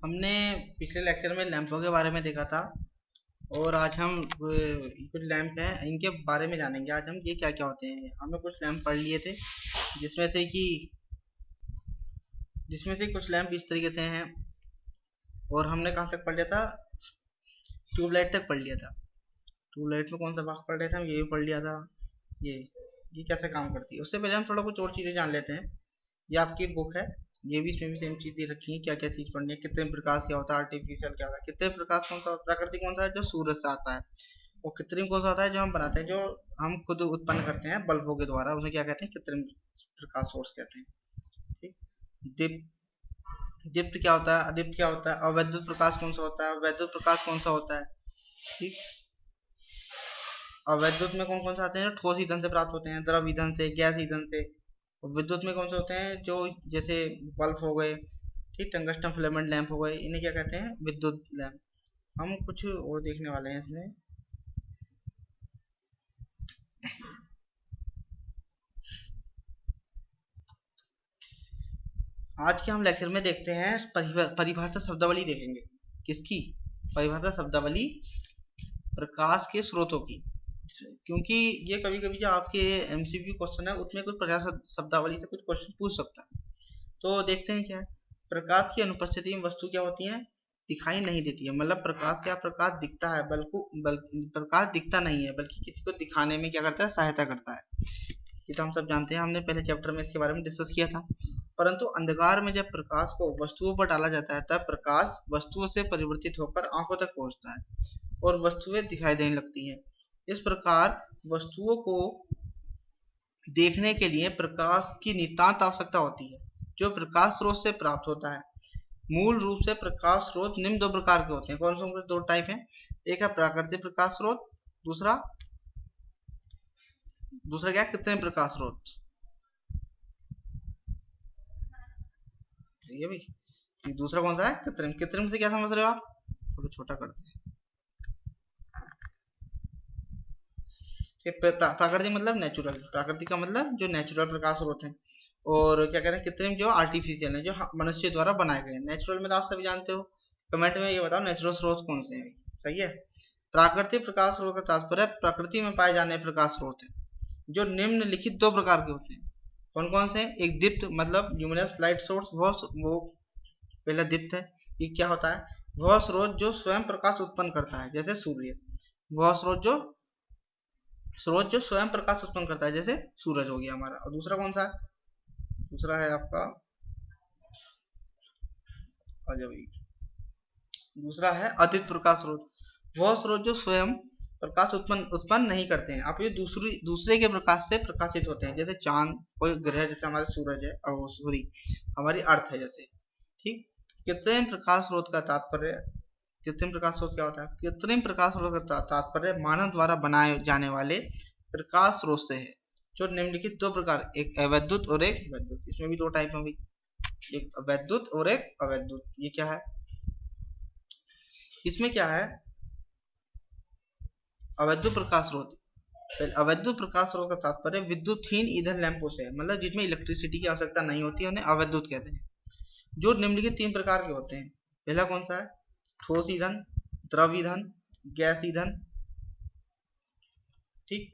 हमने पिछले लेक्चर में लैंपों के बारे में देखा था और आज हम कुछ लैंप हैं इनके बारे में जानेंगे। आज हम ये क्या क्या होते हैं। हमने कुछ लैंप पढ़ लिए थे जिसमें से कि कुछ लैंप इस तरीके से हैं। और हमने कहाँ तक पढ़ लिया था, ट्यूबलाइट तक पढ़ लिया था। ट्यूबलाइट में कौन सा भाग पढ़ रहे थे हम, ये भी पढ़ लिया था। ये कैसे काम करती है। उससे पहले हम थोड़ा कुछ और चीज़ें जान लेते हैं। ये आपकी बुक है, ये भी इसमें भी सेम चीज दे रखी है। क्या क्या चीज पढ़नी है, कृत्रिम प्रकाश क्या होता है, आर्टिफिशियल क्या होता है। कृत्रिम प्रकाश कौन सा, प्राकृतिक कौन सा है जो सूरज से आता है, और कृत्रिम कौन सा होता है जो हम बनाते हैं, जो हम खुद उत्पन्न करते हैं बल्बों के द्वारा, उसे क्या कहते हैं, कृत्रिम प्रकाश सोर्स कहते हैं। ठीक। दीप्त दीप्त क्या होता है, अदीप्त क्या होता है, अवैद्युत प्रकाश कौन सा होता है, वैद्युत प्रकाश कौन सा होता है। ठीक। अवैद्युत में कौन कौन से आते हैं, जो ठोस ईंधन से प्राप्त होते हैं, द्रव ईंधन से, गैस ईंधन से। और विद्युत में कौन से होते हैं, जो जैसे बल्ब हो गए, ठीक, टंगस्टन फिलामेंट लैंप हो गए, इन्हें क्या कहते हैं, विद्युत लैंप। हम कुछ और देखने वाले हैं इसमें। आज के हम लेक्चर में देखते हैं परिभाषा शब्दावली देखेंगे। किसकी परिभाषा शब्दावली, प्रकाश के स्रोतों की। क्योंकि ये कभी कभी जो आपके एमसीक्यू क्वेश्चन है उसमें कुछ परिभाषा शब्दावली से कुछ क्वेश्चन पूछ सकता है। तो देखते हैं क्या है। प्रकाश की अनुपस्थिति में वस्तु क्या होती है, दिखाई नहीं देती है। मतलब प्रकाश क्या, प्रकाश दिखता है, बल्कि प्रकाश दिखता नहीं है, बल्कि किसी को दिखाने में क्या करता है, सहायता करता है। ये तो हम सब जानते हैं, हमने पहले चैप्टर में इसके बारे में डिस्कस किया था। परंतु अंधकार में जब प्रकाश को वस्तुओं पर डाला जाता है तब प्रकाश वस्तुओं से परिवर्तित होकर आंखों तक पहुंचता है और वस्तुएं दिखाई देने लगती हैं। इस प्रकार वस्तुओं को देखने के लिए प्रकाश की नितांत आवश्यकता होती है, जो प्रकाश स्रोत से प्राप्त होता है। मूल रूप से प्रकाश स्रोत निम्न दो प्रकार के होते हैं। कौन से दो टाइप हैं, एक है प्राकृतिक प्रकाश स्रोत, दूसरा क्या, कृत्रिम प्रकाश स्रोत। ठीक है भाई। दूसरा कौन सा है, कृत्रिम। कृत्रिम से क्या समझ रहे हो आप, थोड़ा छोटा करते हैं। प्राकृतिक मतलब नेचुरल, प्राकृतिक का मतलब जो नेचुरल प्रकाश स्रोत है। और क्या कहते हैं, कृत्रिम जो आर्टिफिशियल है, जो मनुष्य द्वारा बनाए गए हैं। नेचुरल में तो आप सभी जानते हो। कमेंट में ये बताओ नेचुरल स्रोत कौन से हैं। सही है। प्राकृतिक प्रकाश स्रोत का तात्पर्य प्रकृति में पाए जाने प्रकाश स्रोत है, जो निम्नलिखित दो प्रकार के होते हैं। कौन कौन से, एक दीप्त मतलब ल्यूमिनस लाइट सोर्स, वो पहला दीप्त है। ये क्या होता है, वह स्रोत जो स्वयं प्रकाश उत्पन्न करता है, जैसे सूर्य। वह स्रोत जो स्वयं प्रकाश उत्पन्न करता है, जैसे सूरज हो गया हमारा। और दूसरा कौन सा है, दूसरा है आपका, दूसरा है अतित प्रकाश स्रोत। वह स्रोत जो स्वयं प्रकाश उत्पन्न नहीं करते हैं, आप ये दूसरे के प्रकाश से प्रकाशित होते हैं, जैसे चांद, कोई ग्रह, जैसे हमारे सूरज है और सूर्य हमारी अर्थ है जैसे। ठीक। कृत्रिम प्रकाश स्रोत का तात्पर्य, कृत्रिम प्रकाश स्रोत क्या होता है, कृत्रिम प्रकाश स्रोत का तात्पर्य मानव द्वारा बनाए जाने वाले प्रकाश स्रोत से है, जो निम्नलिखित दो प्रकार, एक अवैद्युत और एक वैद्युत। इसमें भी दो टाइप है भाई, एक वैद्युत और एक अवैद्युत। ये क्या है, इसमें क्या है, अवैद्युत प्रकाश स्रोत। अवैद्युत प्रकाश स्रोत का तात्पर्य विद्युतहीन ईंधन लैंपों से है, मतलब जिसमें इलेक्ट्रिसिटी की आवश्यकता नहीं होती है, उन्हें अवैद्युत कहते हैं। जो निम्नलिखित तीन प्रकार के होते हैं। पहला कौन सा है, ठोस ईंधन, द्रव ईंधन, गैस ईंधन। ठीक।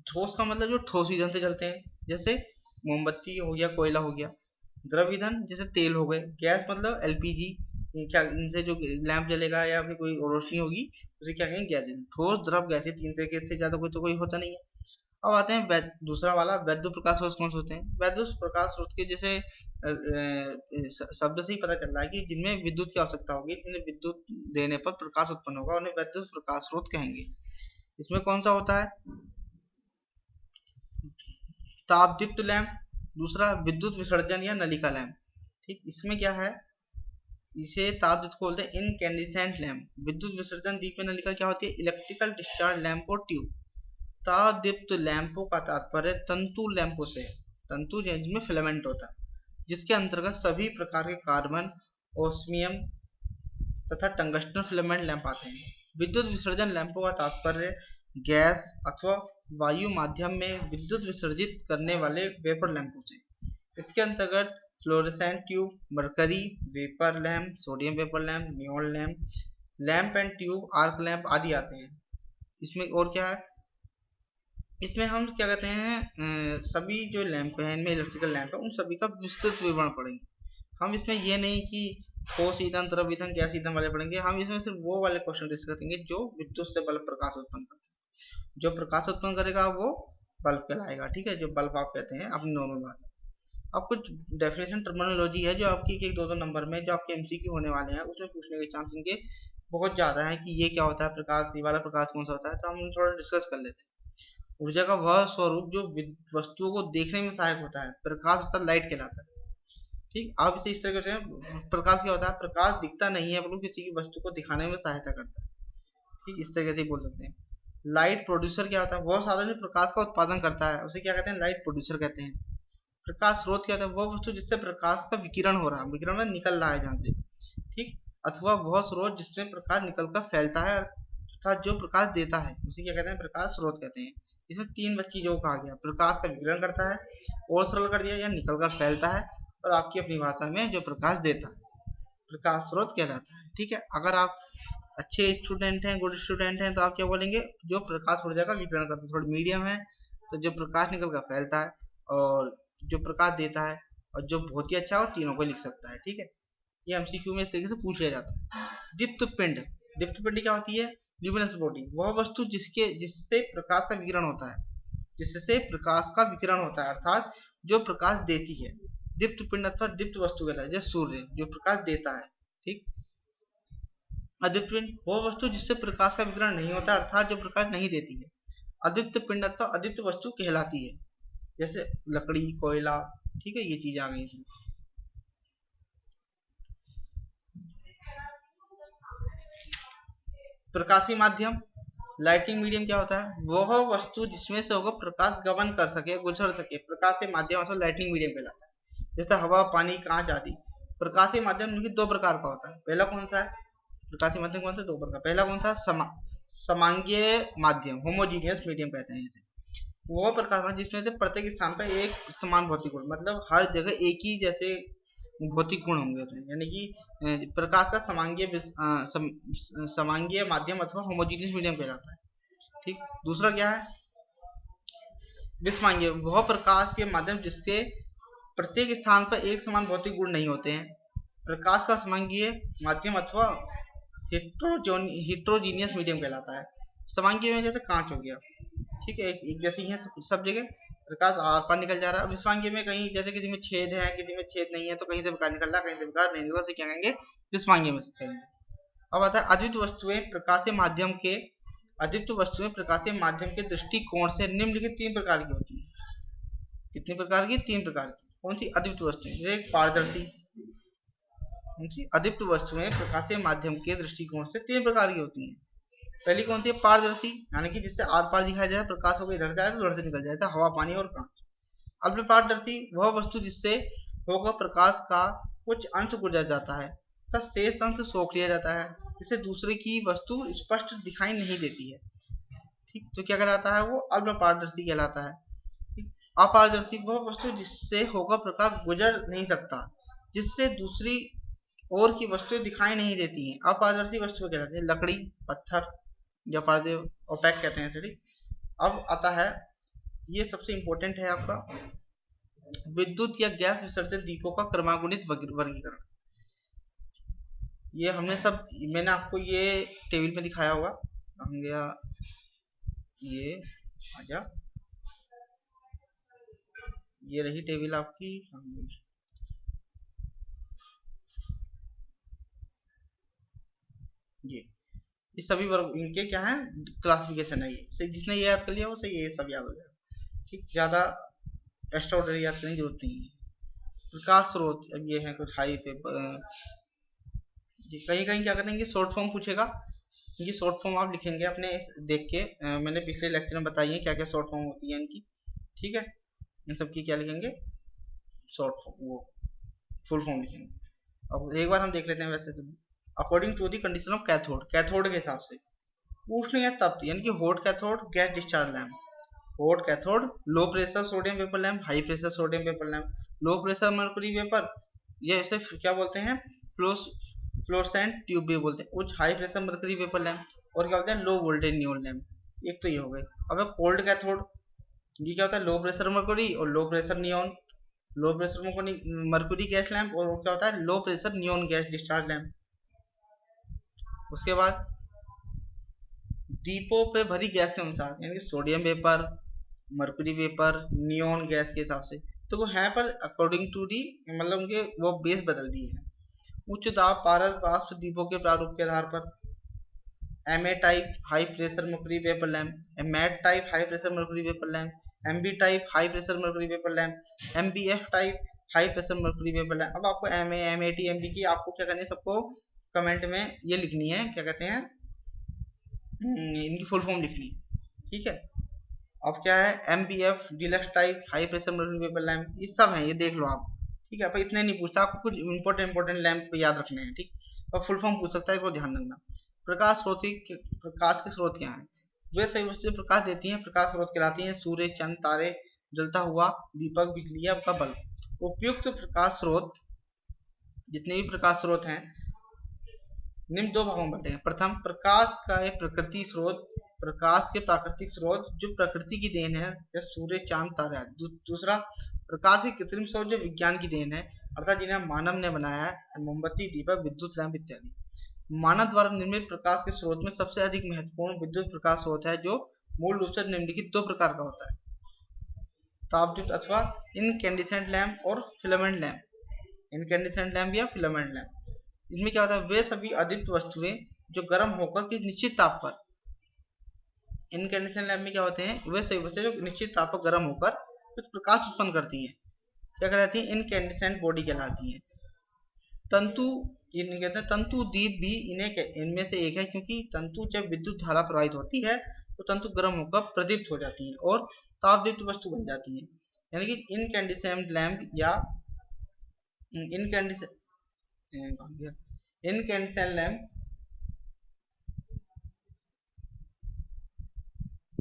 ठोस का मतलब जो ठोस ईंधन से जलते हैं, जैसे मोमबत्ती हो गया, कोयला हो गया। द्रव ईंधन जैसे तेल हो गए। गैस मतलब एलपीजी, क्या इनसे जो लैंप जलेगा या फिर कोई रोशनी होगी उसे क्या कहेंगे, गैस। ठोस, द्रव, गैस, तीन तरीके से ज्यादा कोई होता नहीं है। अब आते हैं दूसरा वाला, वैद्युत प्रकाश स्रोत कौन से होते हैं। वैद्युत प्रकाश स्रोत के जैसे शब्द से ही पता चल रहा है कि जिनमें विद्युत की आवश्यकता होगी, जिन्हें विद्युत देने पर प्रकाश उत्पन्न होगा, उन्हें वैद्युत प्रकाश स्रोत कहेंगे। इसमें कौन सा होता है, तापदीप्त लैंप, दूसरा विद्युत विसर्जन या नलिका लैंप। ठीक। इसमें क्या है, इसे तापदीप्त को बोलते हैं इनकैंडिसेंट लैंप। विद्युत विसर्जन दीप में नलिका क्या होती है, इलेक्ट्रिकल डिस्चार्ज लैंप और ट्यूब। तापदीप्त लैंपों का तात्पर्य तंतु लैंपों से है, तंतु जिनमें फिलामेंट होता है, जिसके अंतर्गत सभी प्रकार के कार्बन, ओस्मियम तथा टंगस्टन फिलामेंट लैंप आते हैं। विद्युत विसर्जन लैंपों का तात्पर्य गैस अथवा वायु माध्यम में विद्युत विसर्जित करने वाले वेपर लैंपों से। इसके अंतर्गत fluorescent tube, mercury, vapour lamp, sodium vapour lamp, neon lamp, lamp and tube, arc lamp आदि आते हैं। इसमें और क्या है, इसमें हम क्या कहते हैं, सभी जो लैंप है इनमें, इलेक्ट्रिकल लैंप है, उन सभी का विस्तृत विवरण पढ़ेंगे। हम इसमें ये नहीं कि ठोस ईंधन, द्रव ईंधन, गैस ईंधन वाले पढ़ेंगे। हम इसमें सिर्फ वो वाले क्वेश्चन डिस्कस करेंगे जो विद्युत से बल्ब प्रकाश उत्पन्न करते हैं। जो प्रकाश उत्पन्न करेगा वो बल्ब कहलाएगा, ठीक है, जो बल्ब आप कहते हैं अपनी नॉर्मल भाषा। अब कुछ डेफिनेशन टर्मिनोलॉजी है जो आपकी एक दो नंबर में जो आपके एमसीक्यू होने वाले हैं उसमें पूछने के चांस इनके बहुत ज्यादा है कि ये क्या होता है प्रकाश, ये वाला प्रकाश कौन सा होता है, तो हम थोड़ा डिस्कस कर लेते हैं। ऊर्जा का वह स्वरूप जो वस्तुओं को देखने में सहायक होता है, प्रकाश अर्थात लाइट कहलाता है। ठीक, आप इसे इस तरह से, प्रकाश क्या होता है, प्रकाश दिखता नहीं है बल्कि किसी की वस्तु को दिखाने में सहायता करता है। ठीक, इस तरीके से बोल सकते हैं। लाइट प्रोड्यूसर क्या होता है, वह साधन जो प्रकाश का उत्पादन करता है उसे क्या कहते हैं, लाइट प्रोड्यूसर कहते हैं। प्रकाश स्रोत क्या होता है, वह वस्तु जिससे प्रकाश का विकिरण हो रहा है, विकिरण निकल रहा है जहां से, ठीक, अथवा वह स्रोत जिसमें प्रकाश निकलकर फैलता है अर्थात जो प्रकाश देता है उसे क्या कहते हैं, प्रकाश स्रोत कहते हैं। इसमें तीन चीजों को कहा गया, प्रकाश का विकिरण करता है, और सरल कर दिया, या निकलकर फैलता है, और आपकी अपनी भाषा में जो प्रकाश देता है प्रकाश स्रोत कहलाता है। ठीक है, अगर आप अच्छे स्टूडेंट हैं, गुड स्टूडेंट हैं, तो आप क्या बोलेंगे, जो प्रकाश ऊर्जा का विकिरण करता है। थोड़ा मीडियम है तो जो प्रकाश निकलकर फैलता है, और जो प्रकाश देता है, और जो बहुत ही अच्छा है वो तीनों को लिख सकता है। ठीक है, ये एमसीक्यू में इस तरीके से पूछ लिया जाता है। दीप्त पिंड, दीप्त पिंड क्या होती है, ल्यूमिनस बॉडी, वह वस्तु जिससे प्रकाश का विकिरण होता है, जिससे प्रकाश का विकिरण होता है अर्थात जो प्रकाश देती है। दीप्त पिंड अथवा दीप्त वस्तु कहलाता है, जैसे सूर्य जो प्रकाश देता है। ठीक, अदीप्त पिंड वह वस्तु जिससे प्रकाश का विकिरण नहीं होता अर्थात जो प्रकाश नहीं देती है, अदीप्त पिंड अथवा अदीप्त वस्तु कहलाती है। जैसे लकड़ी, कोयला, ठीक है, ये चीज आ गई इसमें। प्रकाशीय माध्यम, लाइटिंग मीडियम क्या होता है, वह वस्तु जिसमें से होकर प्रकाश गमन कर सके, गुजर सके, प्रकाशीय माध्यम अथवा लाइटिंग मीडियम कहलाता है। जैसे हवा, पानी, कांच आदि। प्रकाशीय माध्यम इनकी दो प्रकार का होता है। पहला कौन सा है, प्रकाशीय माध्यम कौन सा, दो प्रकार। पहला कौन सा, समांगीय माध्यम, होमोजीनियस मीडियम कहते हैं इसे। वो प्रकाश जिसमें से प्रत्येक स्थान पर एक समान भौतिक गुण, मतलब हर जगह एक ही जैसे भौतिक गुण होंगे उसमें, यानी कि प्रकाश का समांगीय माध्यम अथवा होमोजीनियस मीडियम कहलाता है। ठीक, दूसरा क्या है, विषमांगीय, वह प्रकाश के माध्यम जिसके प्रत्येक स्थान पर एक समान भौतिक गुण नहीं होते हैं। प्रकाश का समांगीय माध्यम अथवा हिट्रोजीनियस मीडियम कहलाता है। समांगीय में जैसे कांच हो गया, ठीक है, एक जैसी है सब जगह, प्रकाश आर पार निकल जा रहा है। अब विषमांगीय में कहीं जैसे किसी में छेद है, किसी में छेद नहीं है, तो कहीं से प्रकाश निकल रहा है, कहीं से प्रकाश नहीं निकल रहा, क्या कहेंगे, विषमांगीय में कहेंगे। अब आता है अद्वितीय वस्तुएं प्रकाशीय माध्यम के, अद्वितीय वस्तुएं प्रकाशीय माध्यम के दृष्टिकोण से निम्नलिखित तीन प्रकार की होती है। कितनी प्रकार की, तीन प्रकार की। कौन सी, अद्वितीय वस्तुएं, एक पारदर्शी, अद्वितीय वस्तुएं प्रकाशीय माध्यम के दृष्टिकोण से तीन प्रकार की होती हैं। पहली कौन सी है, पारदर्शी, यानी कि जिससे आर पार दिखाई जाए, प्रकाश होकर इधर जाए तो उधर से निकल जाए, तो हवा, पानी और कांच। अल्प पारदर्शी, वह वस्तु जिससे होकर प्रकाश का कुछ अंश गुजर जाता है तथा शेष अंश सोख लिया जाता है, जिससे दूसरे की वस्तु स्पष्ट दिखाई नहीं देती है। ठीक, तो क्या कहलाता है, वो अल्प पारदर्शी कहलाता है। अपारदर्शी, वह वस्तु जिससे होकर प्रकाश गुजर नहीं सकता, जिससे दूसरी और की वस्तुएं दिखाई नहीं देती हैं। अपारदर्शी वस्तु कहलाती है, लकड़ी, पत्थर, जो पारदर्शी ओपैक कहते हैं। ठीक, अब आता है, ये सबसे इंपॉर्टेंट है आपका, विद्युत या गैस विसर्जित दीपों का क्रमागुणित वर्गीकरण। ये हमने सब, मैंने आपको ये टेबल में दिखाया होगा, हम गया ये आजा, ये रही टेबल आपकी, ये सभी वर्ग इनके क्या है, क्लासिफिकेशन है। ये जिसने ये याद कर लिया वो सही, ये सब याद हो जाएगा। ठीक, ज्यादा एक्स्ट्रा ऑर्डिनरी याद करने की जरूरत नहीं है। प्रकाश स्रोत, अब ये है कुछ हाई पे, कहीं कहीं क्या करेंगे, शॉर्ट फॉर्म पूछेगा, ये शॉर्ट फॉर्म आप लिखेंगे अपने देख के, मैंने पिछले लेक्चर में बताई है क्या क्या शॉर्ट फॉर्म होती है इनकी। ठीक है, इन सब की क्या लिखेंगे, शॉर्ट फॉर्म, वो फुल फॉर्म लिखेंगे। अब एक बार हम देख लेते हैं। वैसे तो according to the condition of cathode, cathode के हिसाब से उष्ण या तप्त, यानी कि hot cathode, gas discharge lamp. Hot cathode, low pressure sodium vapour lamp, high pressure sodium vapour lamp. Low pressure mercury vapour, ये इसे क्या बोलते हैं, फ्लोरेसेंट ट्यूब भी बोलते हैं। उच्च high pressure mercury vapour lamp, और क्या होता है, लो वोल्टेज नियोन लैंप। एक तो ये हो गए। अब कोल्ड कैथोड, ये क्या होता है, लो प्रेशर मर्कुरी और लो प्रेशर नियोन, लो प्रेशर मर्कुरी गैस लैंप, और क्या होता है, low pressure neon gas discharge lamp. उसके बाद दीपों पे भरी गैस के अनुसार, यानी कि sodium vapour, Mercury vapour, neon gas के हिसाब से, तो वो है पर अकॉर्डिंग टू दी, मतलब उनके वो बेस बदल दिए हैं। उच्च दाब पारद वाष्प दीपों के प्रारूप के आधार पर MA type high pressure mercury vapour lamp, MAT type high pressure mercury vapour lamp, MB type high pressure mercury vapour lamp, MBF type high pressure mercury vapour lamp. अब आपको MA, MAT, MB की आपको क्या करनी है, सबको comment में ये लिखनी है, क्या कहते हैं, इनकी फुल फॉर्म लिखनी है, ठीक है। अब क्या है, MBF deluxe type high pressure mercury vapour lamp, ये सब है, ये देख लो आप, ठीक है। पर इतने नहीं पूछता, आपको कुछ इंपॉर्टेंट लैंप याद रखने हैं, ठीक। और फुल फॉर्म पूछ सकता है, इसको ध्यान रखना। प्रकाश के स्रोत क्या हैं, वे सभी वस्तुएं प्रकाश देती हैं, प्रकाश स्रोत कहलाती हैं। सूर्य, चंद्र, तारे, जलता हुआ दीपक, बिजली का बल्ब। उपयुक्त प्रकाश स्रोत, जितने भी प्रकाश स्रोत हैं, निम्न दो भागों में बांटे हैं। प्रथम, प्रकाश का एक प्रकृति स्रोत, प्रकाश के प्राकृतिक स्रोत जो प्रकृति की देन है, जैसे सूर्य, चांद, तारे। दूसरा, प्रकाश के कृत्रिम स्रोत जो विज्ञान की देन है, अर्थात जिन्हें मानव ने बनाया है, मोमबत्ती, दीपक, विद्युत लैंप इत्यादि। मानव द्वारा निर्मित प्रकाश के स्रोत में सबसे अधिक महत्वपूर्ण विद्युत प्रकाश स्रोत है, जो मूल रूप से निम्नलिखित दो प्रकार का होता है, तापदीप्त अथवा इनकैंडिसेंट लैंप और फिलामेंट लैंप। इनकैंडिसेंट लैंप या फिलामेंट लैंप, इनमें क्या होता है, वे सभी अदीप्त वस्तुएं जो गर्म होकर किसी निश्चित ताप पर, इनकैंडिसेंट लैंप में क्या होते हैं, वे सभी वस्तुएं जो निश्चित ताप पर गर्म होकर कुछ प्रकाश उत्पन्न करती हैं, क्या कहलाती है, इनकैंडिसेंट बॉडी कहलाती है। तंतु, इन्हें कहते हैं तंतु दीप भी इनमें से एक है, क्योंकि तंतु जब विद्युत धारा प्रवाहित होती है तो तंतु गर्म होकर प्रदीप्त हो जाती है और तापदीप्त वस्तु बन जाती है। यानी कि इनकैंडिसेंट लैंप या इनकैंडिसेंट लैंप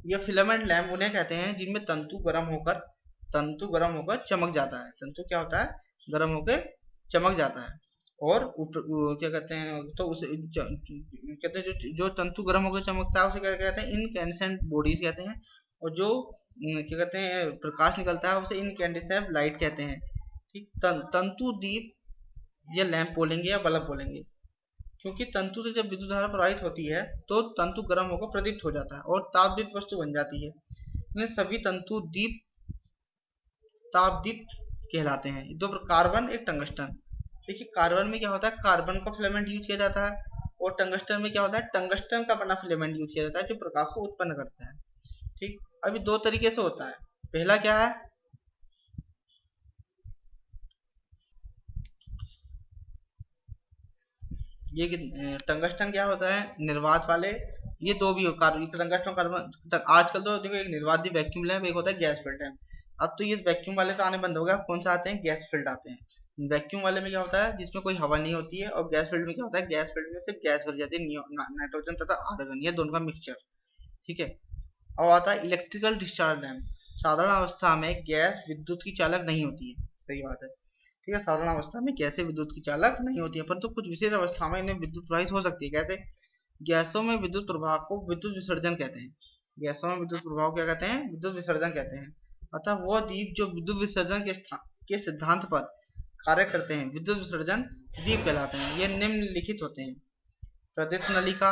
या फिलामेंट लैंप उन्हें कहते हैं जिनमें तंतु गर्म होकर चमक जाता है। तंतु क्या होता है, गर्म होकर चमक जाता है, और क्या कहते हैं, तो उसे कहते हैं जो तंतु गर्म होकर चमकता है उसे क्या कहते हैं, इनकैंडिसेंट बॉडीज कहते हैं। और जो क्या कहते हैं प्रकाश निकलता है उसे इनकैंडिसेंट लाइट कहते हैं, ठीक। तंतु दीप या लैंप बोलेंगे या बल्ब बोलेंगे, क्योंकि तंतु से जब विद्युत धारा प्रवाहित होती है तो तंतु गर्म होकर प्रदीप्त हो जाता है और तापदीप्त वस्तु बन जाती है। इन्हें सभी तंतु दीप तापदीप्त कहलाते हैं। दो, कार्बन, एक टंगस्टन। देखिए कार्बन में क्या होता है, कार्बन का फिलामेंट यूज किया जाता है, और टंगस्टन में क्या होता है, टंगस्टन का बना फिलामेंट यूज किया जाता है जो प्रकाश को उत्पन्न करता है, ठीक। अभी दो तरीके से होता है। पहला क्या है, ये टंगस्टन क्या होता है, निर्वात वाले, ये दो भी हो, टंगस्टन कार्बन। आजकल तो देखो एक निर्वात वैक्यूम लैंप, एक होता है गैस फील्ड लैंप। अब तो ये वैक्यूम वाले तो आने बंद हो गया, कौन सा आते हैं, गैस फील्ड आते हैं। वैक्यूम वाले में क्या होता है, जिसमें कोई हवा नहीं होती है, और गैस फील्ड में क्या होता है, गैस फील्ड में सिर्फ गैस भर जाती है, नाइट्रोजन तथा आर्गन, ये दोनों का मिक्सचर, ठीक है। अब आता है इलेक्ट्रिकल डिस्चार्ज लैंप। साधारण अवस्था में गैस विद्युत की चालक नहीं होती है, सही बात है, ठीक है। साधारण अवस्था में गैसें विद्युत की चालक नहीं होती है, परंतु कुछ विशेष अवस्था में इन्हें विद्युत प्रवाहित हो सकती है। कैसे, गैसों में विद्युत प्रवाह को विद्युत विसर्जन कहते हैं। गैसों में विद्युत प्रवाह क्या कहते हैं, विद्युत विसर्जन कहते हैं। अतः वह दीप जो विद्युत विसर्जन के सिद्धांत पर कार्य करते हैं विद्युत विसर्जन दीप कहलाते हैं। ये निम्नलिखित होते हैं, प्रदीप्त नलिका,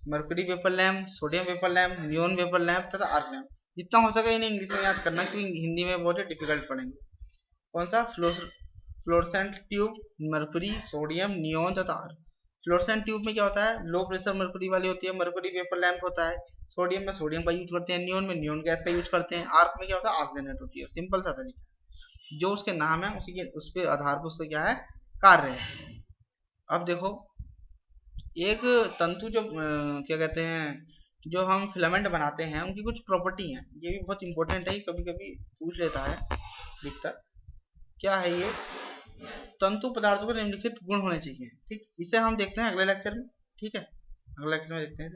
mercury vapour lamp, sodium vapour lamp, neon vapour lamp तथा आर्क लैंप। जितना हो सके इन्हें इंग्लिश में याद करना, क्योंकि हिंदी में बहुत ही डिफिकल्ट पढ़ेंगे। कौन सा, fluorescent tube, Mercury, sodium, neon तथा आर्क। फ्लोरेसेंट ट्यूब में क्या होता है, लो प्रेशर मर्कुरी वाली होती है, मर्कुरी वेपर लैंप होता है। सोडियम में सोडियम का यूज करते हैं, नियोन में नियोन गैस का यूज करते हैं। आर्क में क्या होता है, आर्क जनरेट होती है। सिंपल सा तरीका, जो उसके नाम है उसी के उस पर आधार पर उसका क्या है, कार्य है। अब देखो, एक तंतु जो क्या कहते हैं, जो हम फिलामेंट बनाते हैं उनकी कुछ प्रॉपर्टी हैं, ये भी बहुत इंपॉर्टेंट है, कभी कभी पूछ लेता है लिखकर। क्या है ये, तंतु पदार्थों को निम्नलिखित गुण होने चाहिए, ठीक। इसे हम देखते हैं अगले लेक्चर में, ठीक है, अगले लेक्चर में देखते हैं।